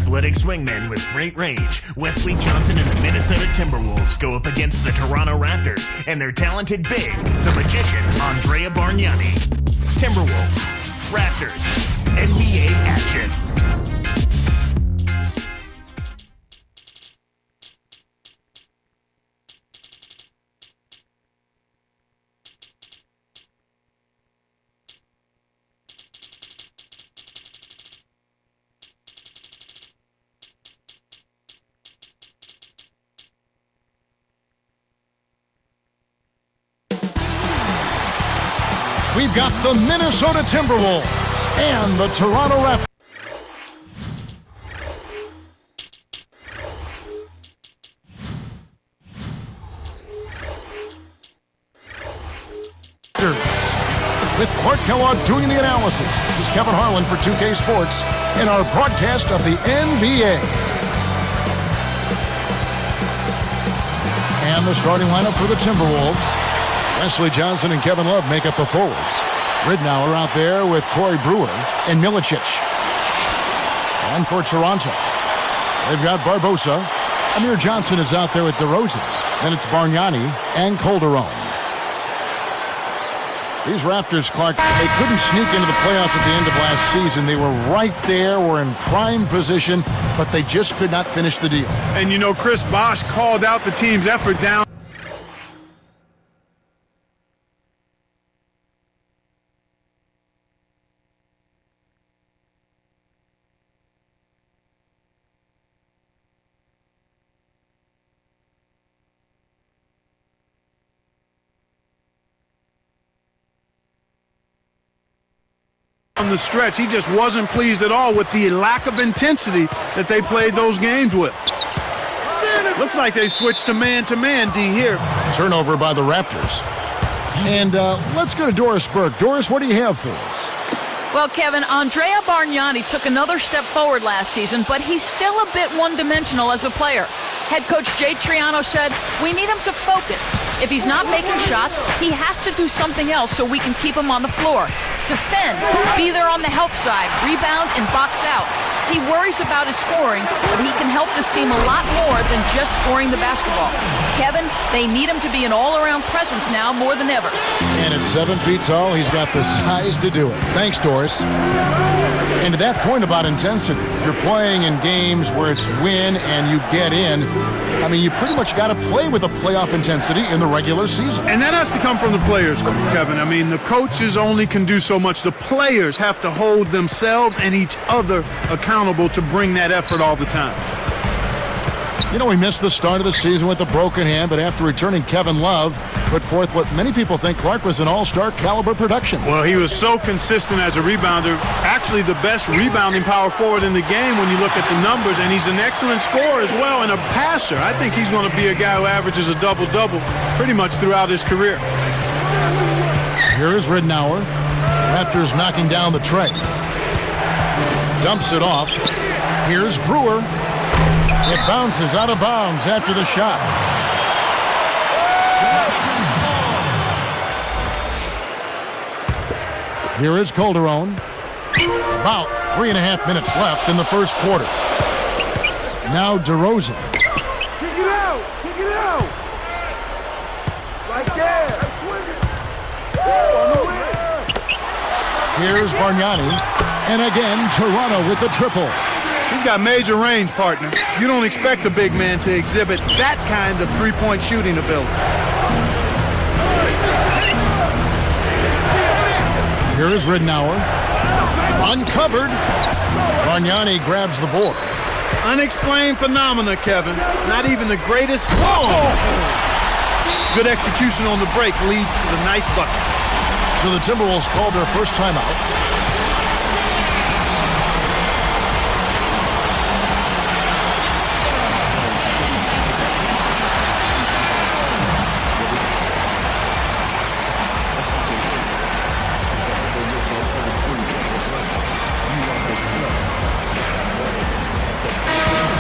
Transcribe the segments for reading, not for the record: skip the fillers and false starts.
athletic swingmen with great range, Wesley Johnson and the Minnesota Timberwolves go up against the Toronto Raptors and their talented big, the magician, Andrea Bargnani. Timberwolves, Raptors, NBA action. We've got the Minnesota Timberwolves and the Toronto Raptors. With Clark Kellogg doing the analysis, this is Kevin Harlan for 2K Sports in our broadcast of the NBA. And the starting lineup for the Timberwolves. Wesley Johnson and Kevin Love make up the forwards. Ridnour out there with Corey Brewer and Milicic. And for Toronto, they've got Barbosa. Amir Johnson is out there with Derozan. Then it's Bargnani and Calderon. These Raptors, Clark, they couldn't sneak into the playoffs at the end of last season. They were right there, were in prime position, but they just could not finish the deal. And you know, Chris Bosh called out the team's effort down. On the stretch, he just wasn't pleased at all with the lack of intensity that they played those games with. Looks like they switched to man-to-man, D, here. Turnover by the Raptors. And let's go to Doris Burke. Doris, what do you have for us? Well, Kevin, Andrea Bargnani took another step forward last season, but he's still a bit one-dimensional as a player. Head coach Jay Triano said, we need him to focus. If he's not making shots, he has to do something else so we can keep him on the floor. Defend, be there on the help side, rebound, and box out. He worries about his scoring, but he can help this team a lot more than just scoring the basketball. Kevin, they need him to be an all-around presence now more than ever. And at 7 feet tall, he's got the size to do it. Thanks, Doris. And to that point about intensity, if you're playing in games where it's win and you get in, I mean, you pretty much got to play with a playoff intensity in the regular season. And that has to come from the players, Kevin. I mean, the coaches only can do so much. The players have to hold themselves and each other accountable to bring that effort all the time. You know, he missed the start of the season with a broken hand, but after returning, Kevin Love put forth what many people think, Clark, was an all-star caliber production. Well, he was so consistent as a rebounder, actually the best rebounding power forward in the game when you look at the numbers, and he's an excellent scorer as well and a passer. I think he's going to be a guy who averages a double-double pretty much throughout his career. Here is Ridnour. Raptors knocking down the tray. Dumps it off. Here's Brewer. It bounces out of bounds after the shot. Here is Calderon. About 3.5 minutes left in the first quarter. Now Derozan. Kick it out! Kick it out! Right there! On the way! Here's Bargnani. And again, Toronto with the triple. He's got major range, partner. You don't expect a big man to exhibit that kind of three-point shooting ability. Here is Ridnour. Uncovered. Bargnani grabs the board. Unexplained phenomena, Kevin. Not even the greatest. Whoa! Good execution on the break leads to the nice bucket. So the Timberwolves called their first timeout.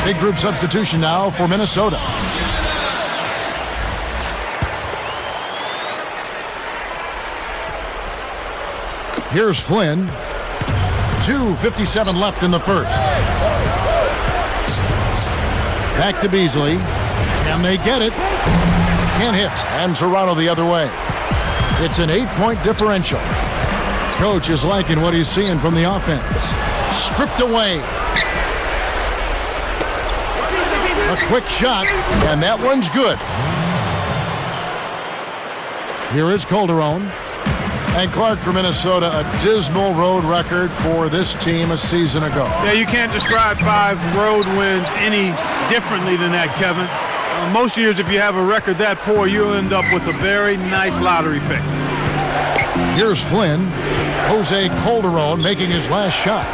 Big group substitution now for Minnesota. Here's Flynn. 2:57 left in the first. Back to Beasley. Can they get it? Can't hit. And Toronto the other way. It's an 8-point differential. Coach is liking what he's seeing from the offense. Stripped away. A quick shot, and that one's good. Here is Calderon. And Clark for Minnesota, a dismal road record for this team a season ago. Yeah, you can't describe 5 road wins any differently than that, Kevin. Most years, if you have a record that poor, you'll end up with a very nice lottery pick. Here's Flynn. Jose Calderon making his last shot.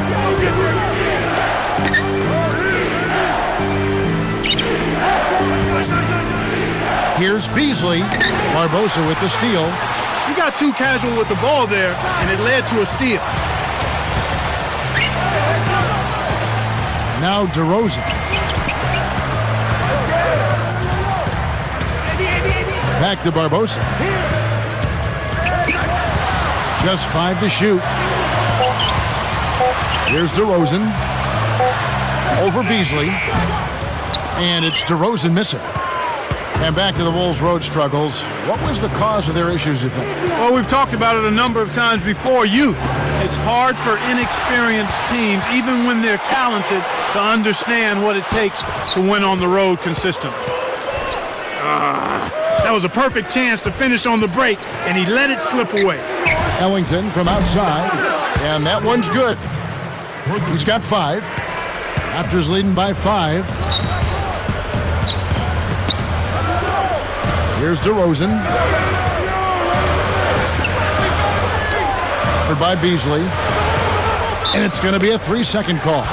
Here's Beasley. Barbosa with the steal. You got too casual with the ball there, and it led to a steal. Now Derozan. Back to Barbosa. Just 5 to shoot. Here's Derozan. Over Beasley. And it's Derozan missing. And back to the Wolves' road struggles. What was the cause of their issues, you think? Well, we've talked about it a number of times before. Youth. It's hard for inexperienced teams, even when they're talented, to understand what it takes to win on the road consistently. That was a perfect chance to finish on the break, and he let it slip away. Ellington from outside, and that one's good. He's got 5. Raptors leading by 5. Here's Derozan. Covered by Beasley. And it's going to be a 3-second call.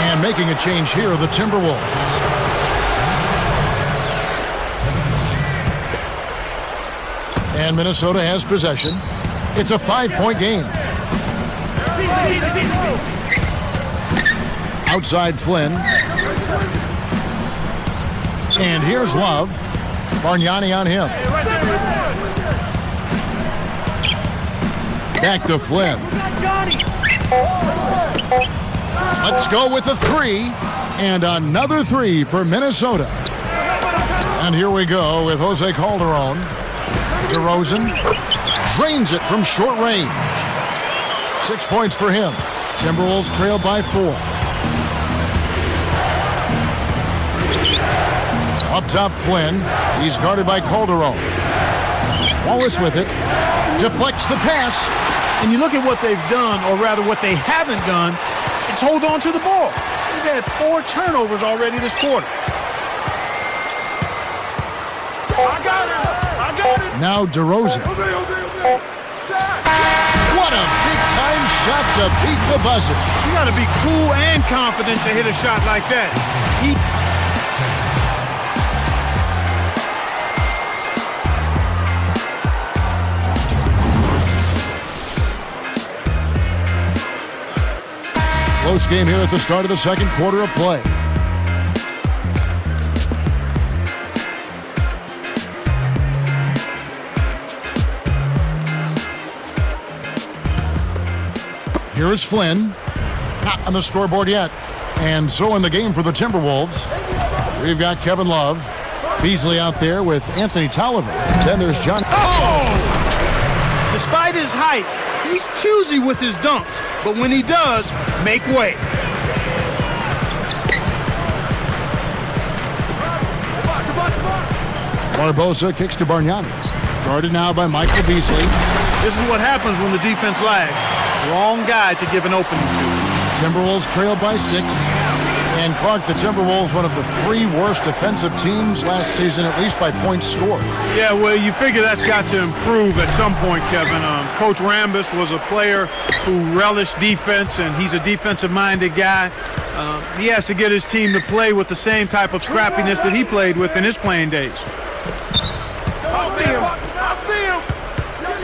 And making a change here are the Timberwolves. And Minnesota has possession. It's a 5-point game. Outside Flynn. And here's Love. Bargnani on him. Back to Flynn. Let's go with a 3. And another 3 for Minnesota. And here we go with Jose Calderon. Derozan drains it from short range. 6 points for him. Timberwolves trail by 4. Up top, Flynn. He's guarded by Calderon. Wallace with it. Deflects the pass. And you look at what they've done, or rather what they haven't done, it's hold on to the ball. They've had 4 turnovers already this quarter. I got it. Now Derozan. What a big-time shot to beat the buzzer. You got to be cool and confident to hit a shot like that. Close game here at the start of the second quarter of play. Here is Flynn. Not on the scoreboard yet. And so in the game for the Timberwolves, we've got Kevin Love. Beasley out there with Anthony Tolliver. Then there's John. Oh! Despite his height, he's choosy with his dunks. But when he does, make way. Barbosa kicks to Bargnani. Guarded now by Michael Beasley. This is what happens when the defense lags. Wrong guy to give an opening to. Timberwolves trail by 6. And Clark, the Timberwolves, one of the 3 worst defensive teams last season, at least by points scored. Yeah, well, you figure that's got to improve at some point, Kevin. Coach Rambis was a player who relished defense, and he's a defensive-minded guy. He has to get his team to play with the same type of scrappiness that he played with in his playing days. I see him.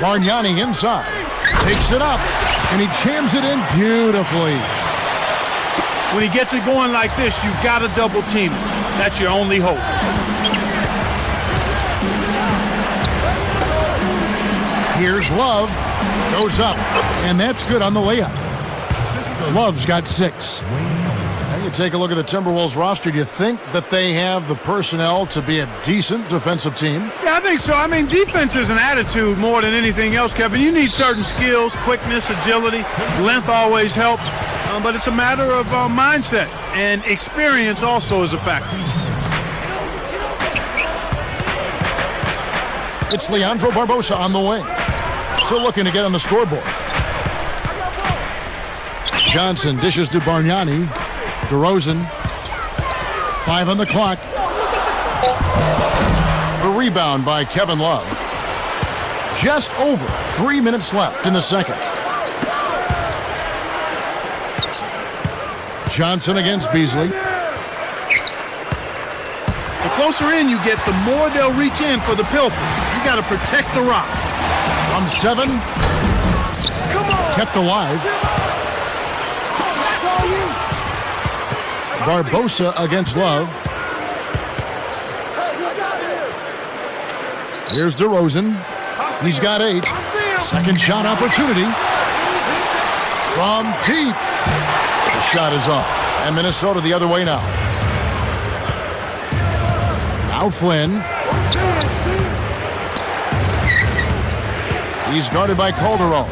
Bargnani inside. Takes it up, and he jams it in beautifully. When he gets it going like this, you've got to double team him. That's your only hope. Here's Love. Goes up, and that's good on the layup. Love's got 6. You take a look at the Timberwolves roster. Do you think that they have the personnel to be a decent defensive team? Yeah, I think so. I mean, defense is an attitude more than anything else, Kevin. You need certain skills, quickness, agility. Length always helps, but it's a matter of mindset, and experience also is a factor. It's Leandro Barbosa on the wing. Still looking to get on the scoreboard. Johnson dishes to Bargnani. Derozan. 5 on the clock. The rebound by Kevin Love. Just over 3 minutes left in the second. Johnson against Beasley. The closer in you get, the more they'll reach in for the pilfer. You got to protect the rock. From 7. Kept alive. Barbosa against Love. Here's Derozan. He's got 8. Second shot opportunity. From deep. The shot is off. And Minnesota the other way now. Now Flynn. He's guarded by Calderon.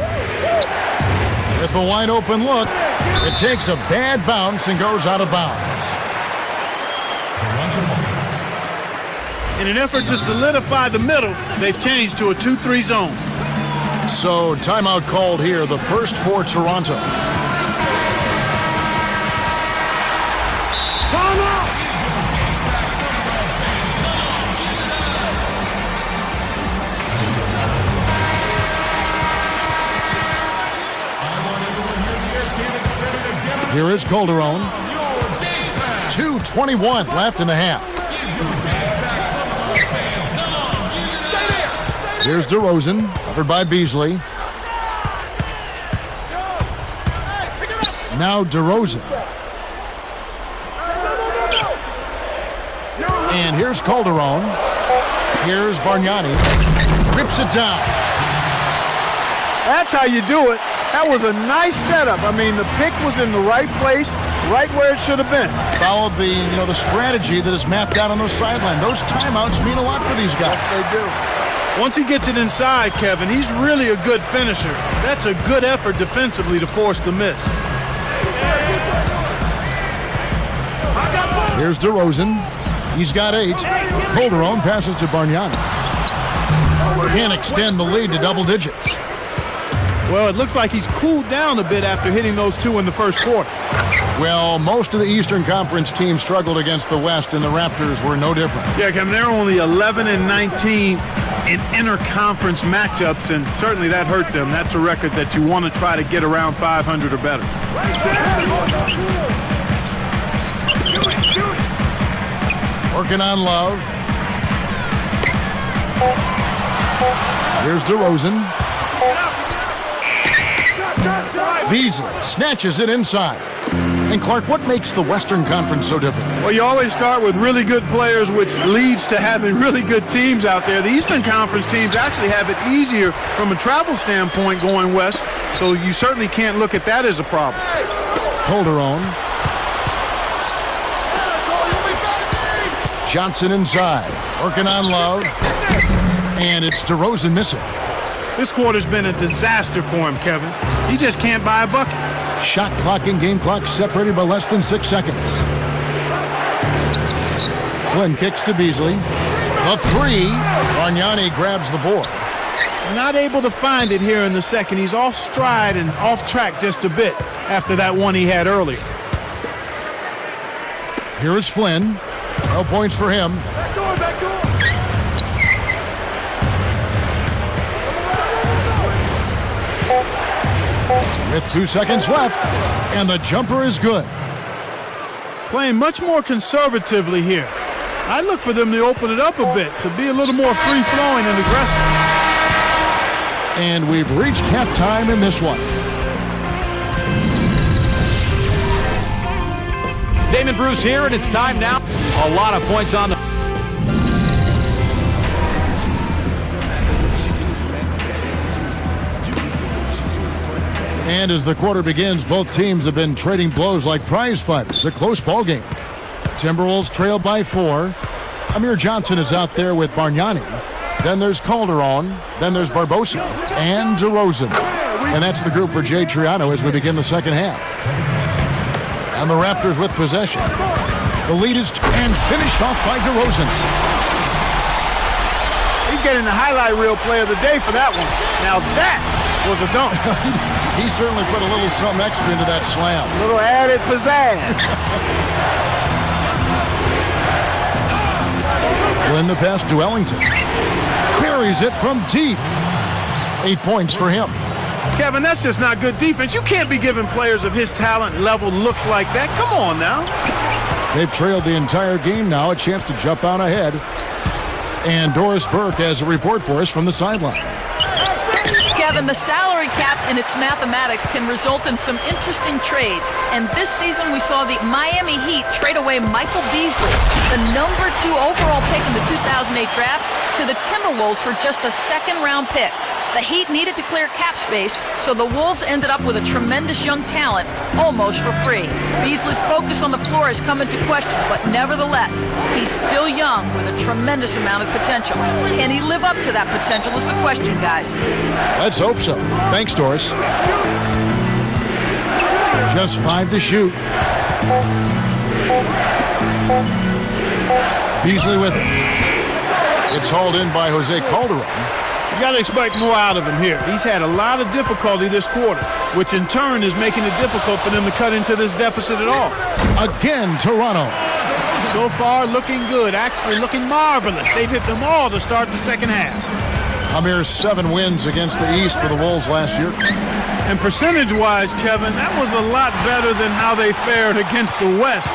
With a wide open look, it takes a bad bounce and goes out of bounds. In an effort to solidify the middle, they've changed to a 2-3 zone. So timeout called here, the first for Toronto. Here is Calderon. 2:21 left in the half. Here's Derozan, covered by Beasley. Now Derozan. And here's Calderon. Here's Bargnani. Rips it down. That's how you do it. That was a nice setup. I mean, the pick was in the right place, right where it should have been. Followed the strategy that is mapped out on the sideline. Those timeouts mean a lot for these guys. Yes, they do. Once he gets it inside, Kevin, he's really a good finisher. That's a good effort defensively to force the miss. Here's Derozan. He's got 8. Calderon passes to Bargnani. Can't extend the lead to double digits. Well, it looks like he's cooled down a bit after hitting those 2 in the first quarter. Well, most of the Eastern Conference teams struggled against the West, and the Raptors were no different. Yeah, Kevin, they're only 11-19 in interconference matchups, and certainly that hurt them. That's a record that you want to try to get around 500 or better. Working on Love. Here's Derozan. Beasley snatches it inside. And Clark, what makes the Western Conference so different? Well, you always start with really good players, which leads to having really good teams out there. The Eastern Conference teams actually have it easier from a travel standpoint going west, so you certainly can't look at that as a problem. Calderon. Johnson inside. Working on Love. And it's Derozan missing. This quarter's been a disaster for him, Kevin. He just can't buy a bucket. Shot clock and game clock separated by less than 6 seconds. Flynn kicks to Beasley. The 3. Bargnani grabs the board. Not able to find it here in the second. He's off stride and off track just a bit after that one he had earlier. Here is Flynn. No points for him. With 2 seconds left, and the jumper is good. Playing much more conservatively here. I look for them to open it up a bit, to be a little more free-flowing and aggressive. And we've reached halftime in this one. Damon Bruce here, and it's time now. A lot of points on the... And as the quarter begins, both teams have been trading blows like prize fighters. A close ball game. Timberwolves trail by 4. Amir Johnson is out there with Bargnani. Then there's Calderon. Then there's Barbosa and Derozan. And that's the group for Jay Triano as we begin the second half. And the Raptors with possession. The lead is and finished off by Derozan. He's getting the highlight reel player of the day for that one. Now that was a dunk. He certainly put a little something extra into that slam. A little added pizzazz. Flynn the pass to Ellington. Buries it from deep. 8 points for him. Kevin, that's just not good defense. You can't be giving players of his talent level looks like that. Come on now. They've trailed the entire game now. A chance to jump out ahead. And Doris Burke has a report for us from the sideline. Kevin, the salary cap and its mathematics can result in some interesting trades. And this season we saw the Miami Heat trade away Michael Beasley, the number 2 overall pick in the 2008 draft, to the Timberwolves for just a second-round pick. The Heat needed to clear cap space, so the Wolves ended up with a tremendous young talent, almost for free. Beasley's focus on the floor has come into question, but nevertheless, he's still young with a tremendous amount of potential. Can he live up to that potential is the question, guys. Let's hope so. Thanks, Doris. Just 5 to shoot. Beasley with it. It's hauled in by Jose Calderon. You got to expect more out of him here. He's had a lot of difficulty this quarter, which in turn is making it difficult for them to cut into this deficit at all. Again, Toronto. So far, looking good. Actually, looking marvelous. They've hit them all to start the second half. A mere 7 wins against the East for the Wolves last year. And percentage-wise, Kevin, that was a lot better than how they fared against the West.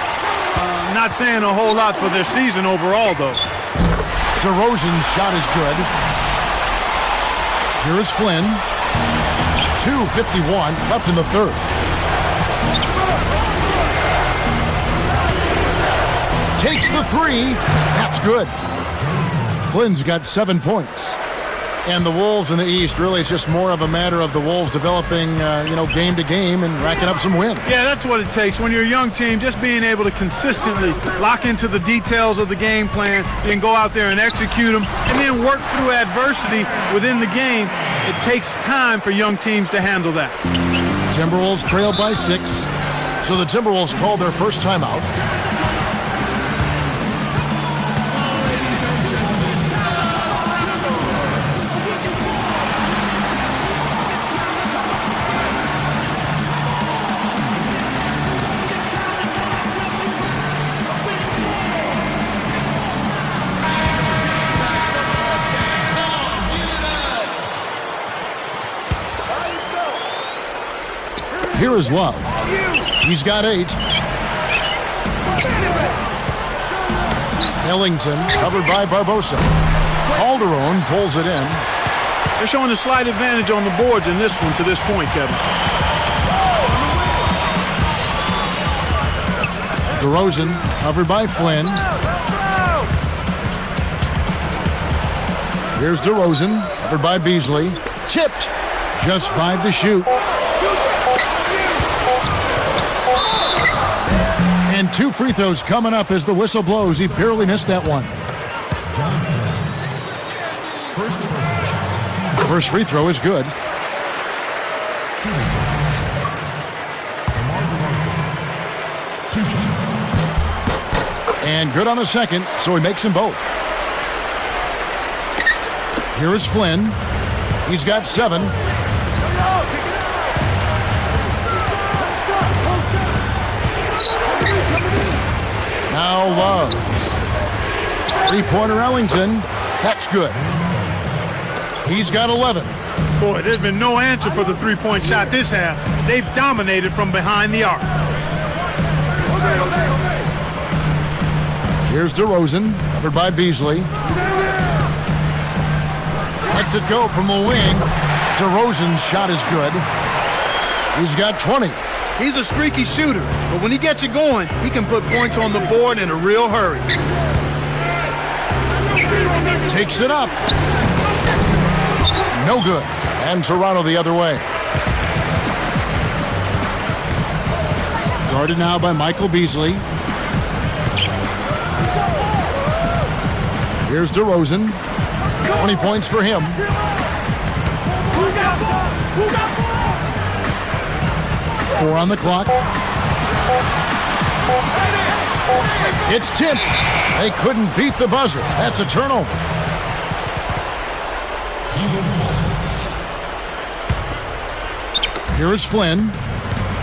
Not saying a whole lot for their season overall, though. Derozan's shot is good. Here is Flynn. 2:51 left in the third. Takes the 3. That's good. Flynn's got 7 points. And the Wolves in the East, really, it's just more of a matter of the Wolves developing, game to game and racking up some wins. Yeah, that's what it takes. When you're a young team, just being able to consistently lock into the details of the game plan and go out there and execute them and then work through adversity within the game. It takes time for young teams to handle that. Timberwolves trail by 6. So the Timberwolves called their first timeout. Here is Love. He's got 8. Ellington covered by Barbosa. Calderon pulls it in. They're showing a slight advantage on the boards in this one to this point, Kevin. Derozan covered by Flynn. Here's Derozan covered by Beasley. Tipped. Just 5 to shoot. And 2 free throws coming up as the whistle blows. He barely missed that one. First free throw is good. And good on the second, so he makes them both. Here is Flynn. He's got 7. Now Love. 3-pointer Ellington. That's good. He's got 11. Boy, there's been no answer for the 3-point shot this half. They've dominated from behind the arc. Here's Derozan, covered by Beasley. Lets it go from the wing. Derozan's shot is good. He's got 20. He's a streaky shooter, but when he gets it going, he can put points on the board in a real hurry. Takes it up. No good. And Toronto the other way. Guarded now by Michael Beasley. Here's Derozan. 20 points for him. Four on the clock. It's tipped. They couldn't beat the buzzer. That's a turnover. Here is Flynn.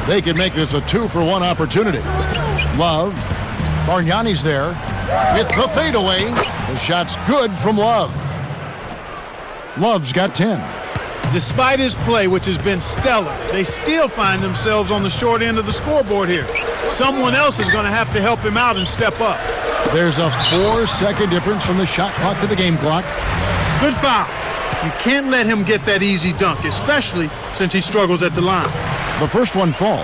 They can make this a 2-for-1 opportunity. Love. Bargnani's there with the fadeaway. The shot's good from Love. Love's got 10. Despite his play, which has been stellar, they still find themselves on the short end of the scoreboard here. Someone else is going to have to help him out and step up. There's a 4-second difference from the shot clock to the game clock. Good foul. You can't let him get that easy dunk, especially since he struggles at the line. The first one falls.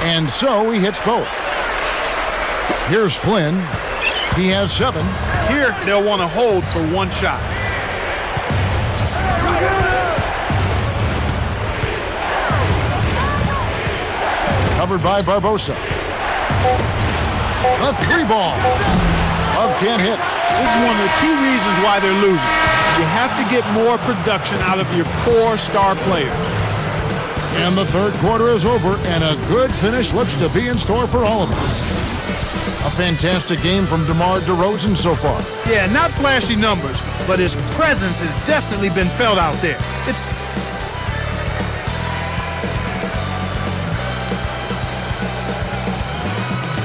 And so he hits both. Here's Flynn. He has 7. Here, they'll want to hold for one shot. Covered by Barbosa. A 3-ball. Love can't hit. This is one of the key reasons why they're losing. You have to get more production out of your core star players. And the third quarter is over, and a good finish looks to be in store for all of us. A fantastic game from DeMar DeRozan so far. Yeah, not flashy numbers, but his presence has definitely been felt out there.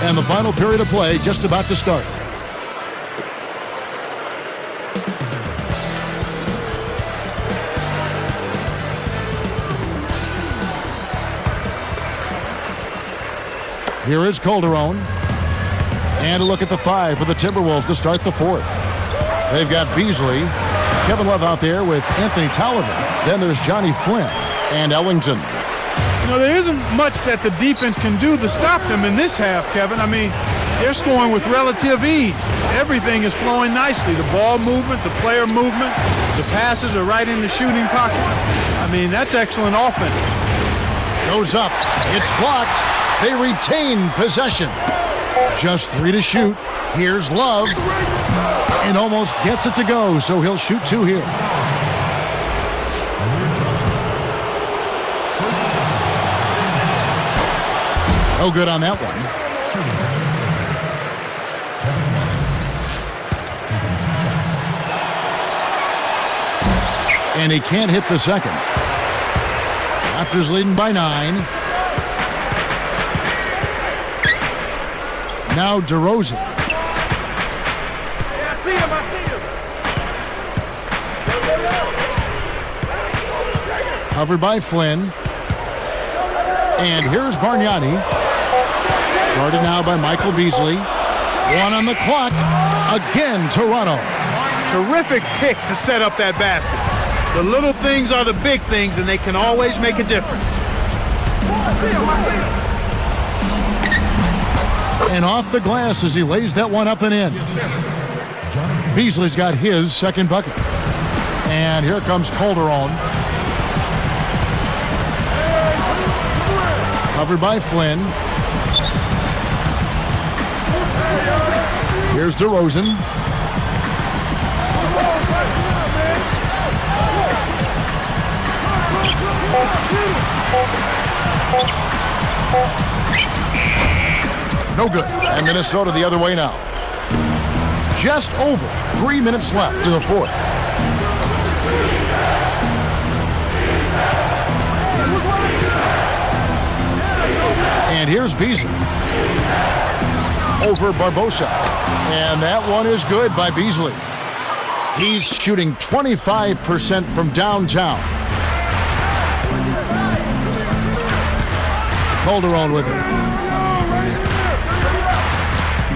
And the final period of play just about to start. Here is Calderon. And a look at the 5 for the Timberwolves to start the fourth. They've got Beasley, Kevin Love out there with Anthony Tolliver. Then there's Johnny Flynn and Ellington. You know, there isn't much that the defense can do to stop them in this half, Kevin. I mean, they're scoring with relative ease. Everything is flowing nicely. The ball movement, the player movement, the passes are right in the shooting pocket. I mean, that's excellent offense. Goes up. It's blocked. They retain possession. Just 3 to shoot. Here's Love. And almost gets it to go, so he'll shoot 2 here. No good on that one. And he can't hit the second. Raptors leading by 9. Now DeRozan. I see him. Covered by Flynn. And here's Bargnani. Guarded now by Michael Beasley. 1 on the clock. Again, Toronto. Terrific pick to set up that basket. The little things are the big things, and they can always make a difference. And off the glass as he lays that one up and in. Beasley's got his second bucket. And here comes Calderon. Covered by Flynn. Here's DeRozan. No good. And Minnesota the other way now. Just over 3 minutes left in the fourth. And here's Beasley. Over Barbosa. And that one is good by Beasley. He's shooting 25% from downtown. Calderon with it.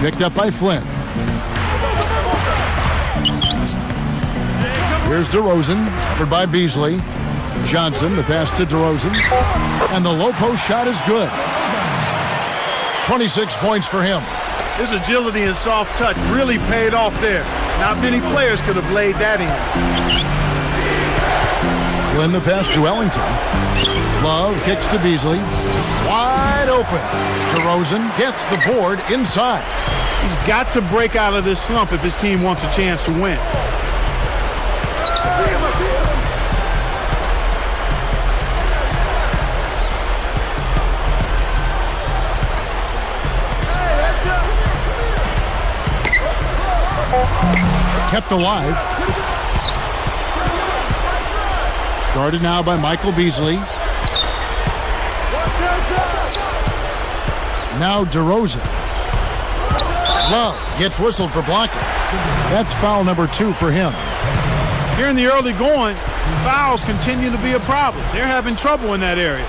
Picked up by Flynn. Here's DeRozan, covered by Beasley. Johnson, the pass to DeRozan. And the low post shot is good. 26 points for him. His agility and soft touch really paid off there. Not many players could have laid that in. Flynn the pass to Ellington. Love kicks to Beasley. Wide open. Derozan gets the board inside. He's got to break out of this slump if his team wants a chance to win. Kept alive. Guarded now by Michael Beasley. Now Derozan. Love gets whistled for blocking. That's foul number 2 for him. Here in the early going, fouls continue to be a problem. They're having trouble in that area.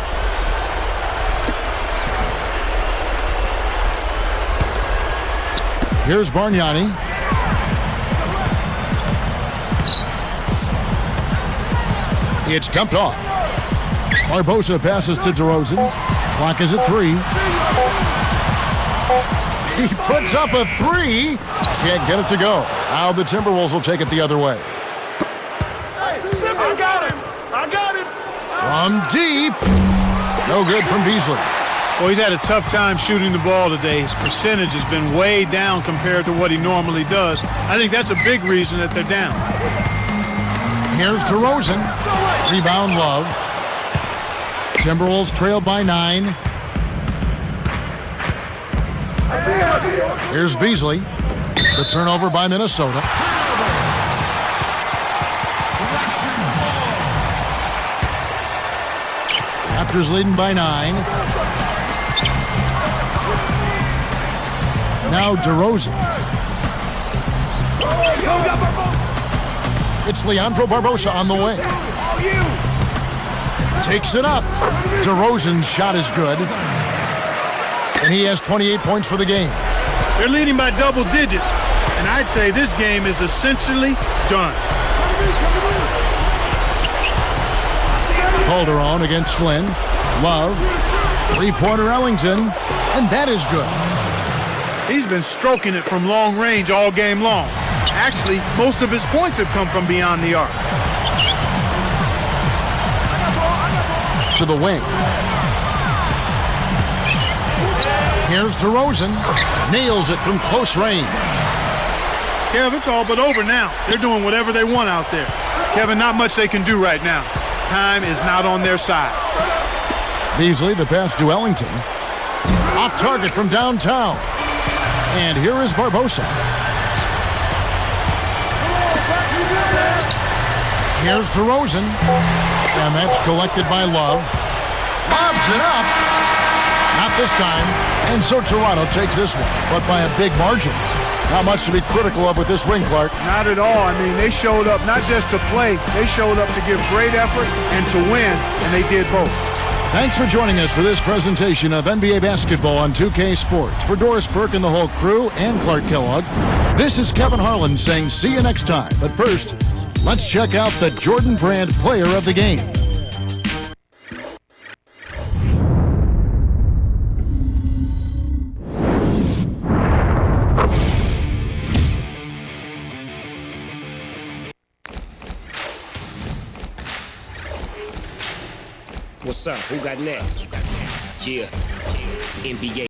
Here's Bargnani. It's dumped off. Barbosa passes to Derozan. Clock is at 3. He puts up a 3. Can't get it to go. Now the Timberwolves will take it the other way. I got him. I got him. From deep. No good from Beasley. Well, he's had a tough time shooting the ball today. His percentage has been way down compared to what he normally does. I think that's a big reason that they're down. Here's Derozan. Rebound Love. Timberwolves trail by 9. Here's Beasley. The turnover by Minnesota. Raptors leading by 9. Now Derozan. It's Leandro Barbosa on the way. Takes it up. Derozan's shot is good. And he has 28 points for the game. They're leading by double digits, and I'd say this game is essentially done. Calderon against Flynn. Love. 3-pointer Ellington. And that is good. He's been stroking it from long range all game long. Actually, most of his points have come from beyond the arc. To the wing. Here's Derozan. Nails it from close range. Kev, it's all but over now. They're doing whatever they want out there. Kevin, not much they can do right now. Time is not on their side. Beasley, the pass to Ellington. Off target from downtown. And here is Barbosa. Here's Derozan. And that's collected by Love. Lobs it up. Not this time. And so Toronto takes this one, but by a big margin. Not much to be critical of with this win, Clark. Not at all. I mean, they showed up not just to play. They showed up to give great effort and to win, and they did both. Thanks for joining us for this presentation of NBA basketball on 2K Sports. For Doris Burke and the whole crew and Clark Kellogg, this is Kevin Harlan saying see you next time. But first, let's check out the Jordan Brand Player of the Game. What's up? Who got next? Yeah, NBA